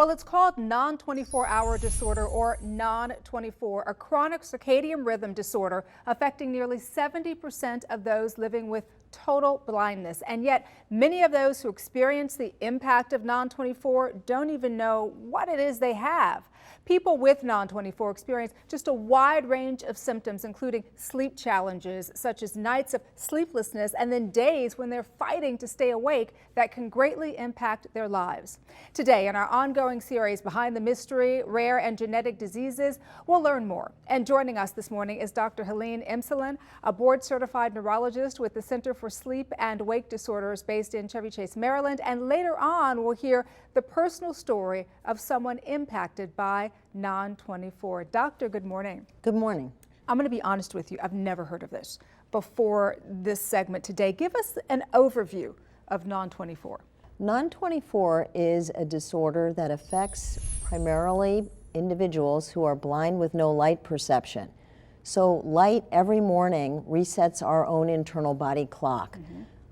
Well, it's called non-24-hour disorder, or non-24, a chronic circadian rhythm disorder affecting nearly 70% of those living with total blindness. And yet many of those who experience the impact of non-24 don't even know what it is they have. People with non-24 experience just a wide range of symptoms, including sleep challenges such as nights of sleeplessness and then days when they're fighting to stay awake that can greatly impact their lives. Today, in our ongoing series, Behind the Mystery, Rare and Genetic Diseases, we'll learn more. And joining us this morning is Dr. Helene Emsellem, a board-certified neurologist with the Center for Sleep and Wake Disorders based in Chevy Chase, Maryland. And later on, we'll hear the personal story of someone impacted by non-24. Doctor, good morning. Good morning. I'm going to be honest with you. I've never heard of this before this segment today. Give us an overview of non-24. Non-24 is a disorder that affects primarily individuals who are blind with no light perception. So light every morning resets our own internal body clock.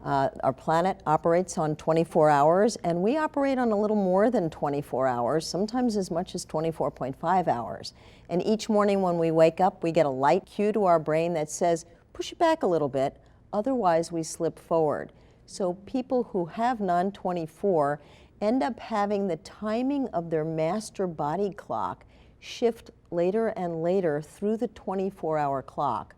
Our planet operates on 24 hours, and we operate on a little more than 24 hours, sometimes as much as 24.5 hours. And each morning when we wake up, we get a light cue to our brain that says, push it back a little bit, otherwise we slip forward. So people who have non-24 end up having the timing of their master body clock shift later and later through the 24-hour clock.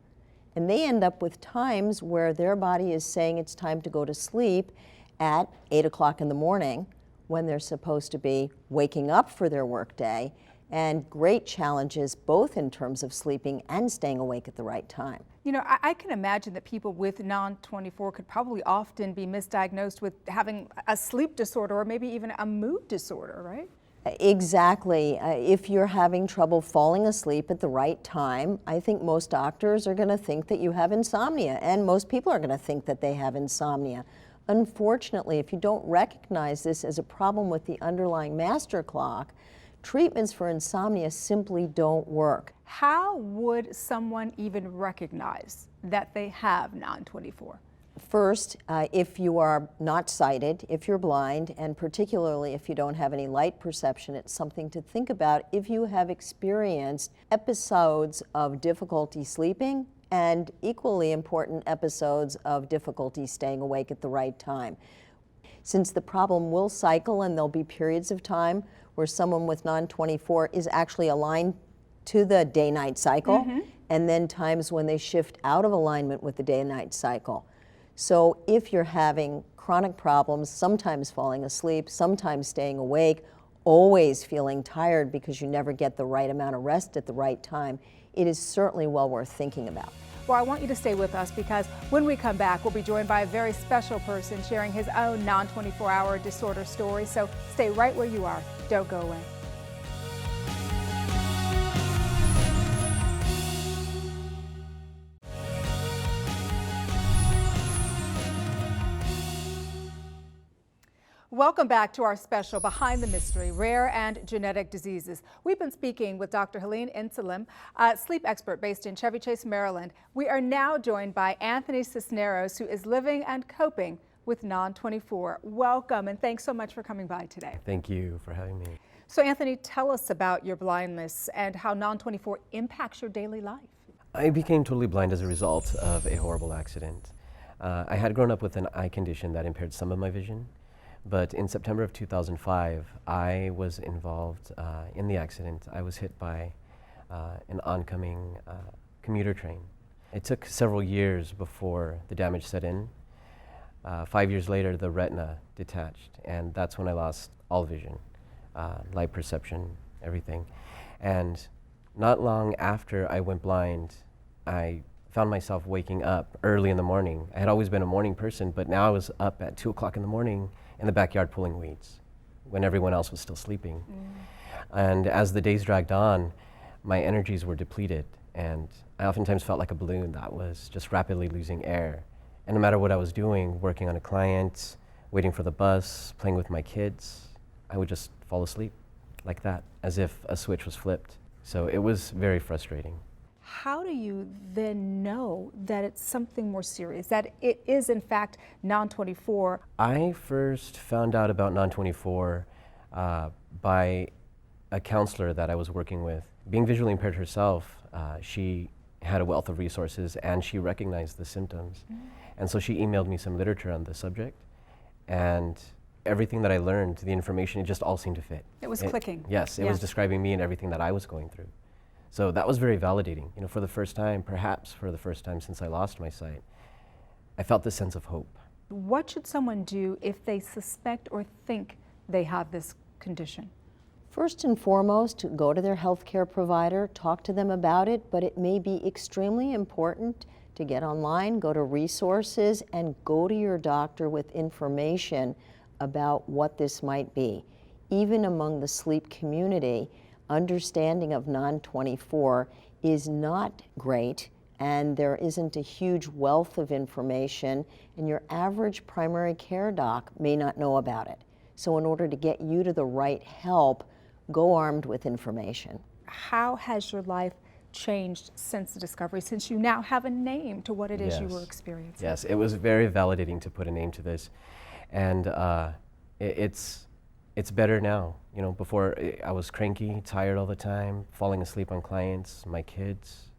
And they end up with times where their body is saying it's time to go to sleep at 8 o'clock in the morning when they're supposed to be waking up for their workday, and great challenges both in terms of sleeping and staying awake at the right time. You know, I can imagine that people with non-24 could probably often be misdiagnosed with having a sleep disorder or maybe even a mood disorder, right? Exactly. If you're having trouble falling asleep at the right time, I think most doctors are going to think that you have insomnia, and most people are going to think that they have insomnia. Unfortunately, if you don't recognize this as a problem with the underlying master clock, treatments for insomnia simply don't work. How would someone even recognize that they have non-24? First, if you are not sighted, if you're blind, and particularly if you don't have any light perception, it's something to think about if you have experienced episodes of difficulty sleeping and, equally important, episodes of difficulty staying awake at the right time. Since the problem will cycle and there'll be periods of time where someone with non-24 is actually aligned to the day-night cycle, and then times when they shift out of alignment with the day-night cycle. So if you're having chronic problems, sometimes falling asleep, sometimes staying awake, always feeling tired because you never get the right amount of rest at the right time, it is certainly well worth thinking about. Well, I want you to stay with us because when we come back, we'll be joined by a very special person sharing his own non-24-hour disorder story. So stay right where you are. Don't go away. Welcome back to our special Behind the Mystery, Rare and Genetic Diseases. We've been speaking with Dr. Helene Emsellem, a sleep expert based in Chevy Chase, Maryland. We are now joined by Anthony Cisneros, who is living and coping with non-24. Welcome, and thanks so much for coming by today. Thank you for having me. So Anthony, tell us about your blindness and how non-24 impacts your daily life. I became totally blind as a result of a horrible accident. I had grown up with an eye condition that impaired some of my vision. But in September of 2005, I was involved in the accident. I was hit by an oncoming commuter train. It took several years before the damage set in. 5 years later, the retina detached, and that's when I lost all vision, light perception, everything. And not long after I went blind, I found myself waking up early in the morning. I had always been a morning person, but now I was up at 2 o'clock in the morning in the backyard pulling weeds when everyone else was still sleeping. And as the days dragged on, my energies were depleted, and I oftentimes felt like a balloon that was just rapidly losing air. And no matter what I was doing, working on a client, waiting for the bus, playing with my kids, I would just fall asleep like that, as if a switch was flipped. So it was very frustrating. How do you then know that it's something more serious, that it is in fact non-24? I first found out about non-24 by a counselor that I was working with. Being visually impaired herself, she had a wealth of resources and she recognized the symptoms. And so she emailed me some literature on the subject, and everything that I learned, the information, it just all seemed to fit. It was clicking. Yes, it was describing me and everything that I was going through. So that was very validating. You know, for the first time, perhaps for the first time since I lost my sight, I felt this sense of hope. What should someone do if they suspect or think they have this condition? First and foremost, go to their healthcare provider, talk to them about it, but it may be extremely important to get online, go to resources, and go to your doctor with information about what this might be. Even among the sleep community, understanding of non-24 is not great, and there isn't a huge wealth of information, and your average primary care doc may not know about it. So in order to get you to the right help, go armed with information. How has your life changed since the discovery, since you now have a name to what it is you were experiencing? Yes, it was very validating to put a name to this. And it's better now. You know, before I was cranky, tired all the time, falling asleep on clients, my kids,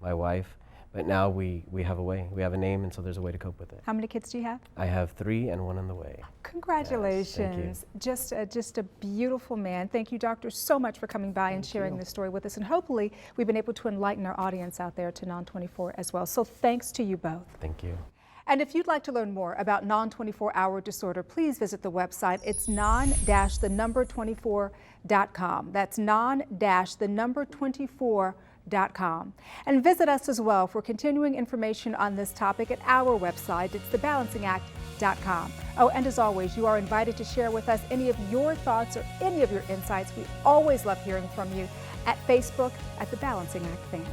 my wife. But now we have a way. We have a name, and so there's a way to cope with it. How many kids do you have? I have 3 and 1 on the way. Congratulations. Yes, thank you. Just a beautiful man. Thank you, doctor, so much for coming by and sharing this story with us. And hopefully we've been able to enlighten our audience out there to non-24 as well. So thanks to you both. Thank you. And if you'd like to learn more about non-24 hour disorder, please visit the website. It's non-24.com. That's non-24.com. And visit us as well for continuing information on this topic at our website. It's thebalancingact.com. Oh, and as always, you are invited to share with us any of your thoughts or any of your insights. We always love hearing from you at Facebook at The Balancing Act Fans.